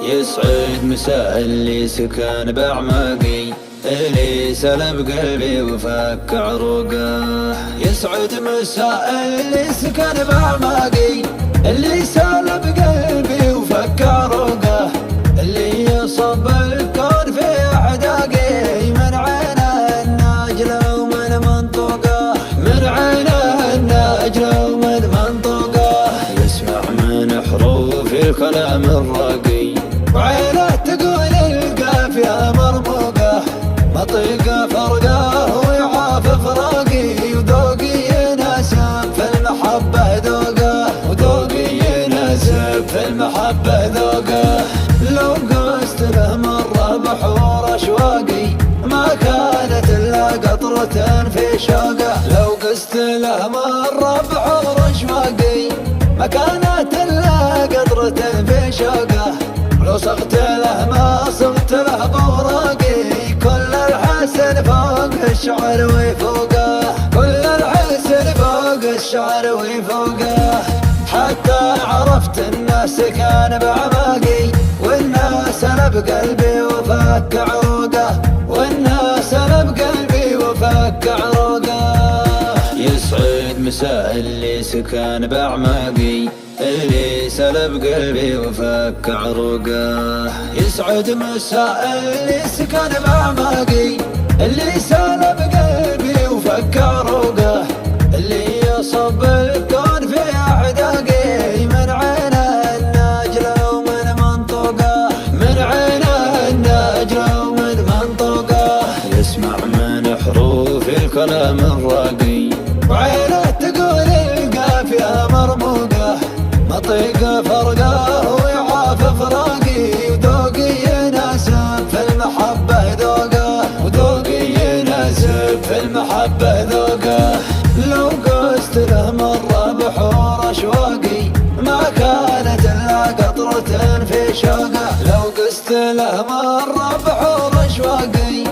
يسعد مساء اللي سكن بأعماقي، اللي سلب قلبي وفك عروقه. يسعد مساء اللي سكن بأعماقي، اللي سلب قلبي وفك عروقه. اللي يصب الكون في أحداقي، من عينه الناجلة ومن منطقه، من عينه الناجلة ومن منطقه. يسمع من حروف الكلام الراقي، وعينه تقول القافية مرموقة. مطيقه فرقه ويعاف فراقي، وذوقي يناسب في المحبة ذوقه، وذوقي يناسب في المحبة ذوقه. لو قست له مرة بحور أشواقي، ما كانت إلا قطرة في شوقه. لو قست له مرة بحور أشواقي، ما كانت إلا قطرة في شوقه. لو صغت له ما صغت له بوراقي، كل الحسن فوق الشعر وفوقه، كل الحسن فوق الشعر وفوقه. حتى عرفت الناس كان بعماقي، والناس انا بقلبي وفك عروقه، والناس انا بقلبي وفك عروقه. يسعد مساء اللي سكن بأعماقي، اللي سلب قلبي وفك عروقه. يسعد مساء اللي سكن بأعماقي، اللي سلب قلبي وفك عروقه. اللي يصب الكون في أحداقي، من عينه الناجلة ومن منطقه، من عينه الناجلة ومن منطقه. يسمع من حروف الكلام الراقي، وعينه تقول القافية مرموقه. مطيقه فرقه ويعاف فراقي، وذوقي يناسب في المحبة ذوقه، وذوقي يناسب في المحبة ذوقه. لو قست له مرة بحور أشواقي، ما كانت إلا قطرة في شوقه. لو قست له مرة بحور أشواقي،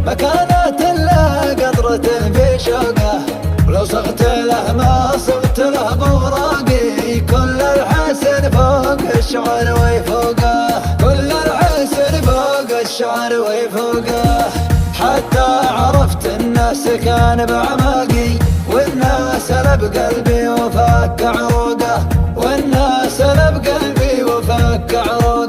ما كانت إلا قطرة في شوقه. لو صغت له ما صغت له بوراقي، كل الحسن فوق الشعر وفوقه، كل الحسن فوق الشعر وفوقه. حتى عرفت الناس كان بعماقي، والناس انا بقلبي وفك عروقه، والناس انا بقلبي وفك عروقه.